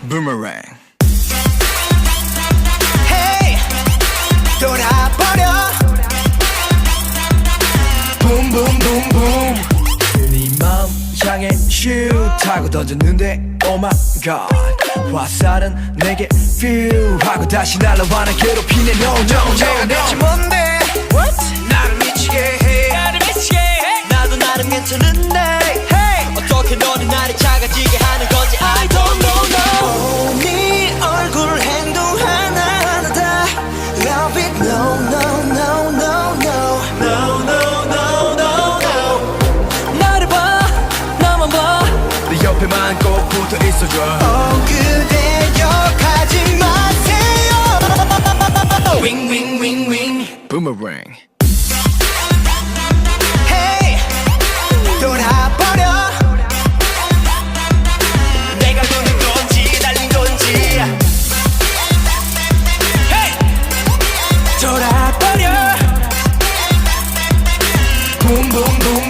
Boomerang. Hey 돌아버려 Boom boom boom boom 네 맘 향해 슛 하고 던졌는데 Oh my god 화살은 내게 feel 하고 다시 날아와 날 괴롭히네 No no no 내가 대체 뭔데 나를 미치게 해 나도 나름 괜찮은데 hey. 어떻게 너는 나를 작아지게 하는 거지 I don't know no 네 얼굴 행동 하나하나 다 Love it no no no no no No no no no no 나를 봐 나만 봐 내 옆에만 꼭 붙어 있어줘 그대 욕하지 마세요 Wing wing wing wing Boomerang. Hey 돌아버려 내가 도는 건지 날린 건지 Hey 돌아버려 Boom boom boom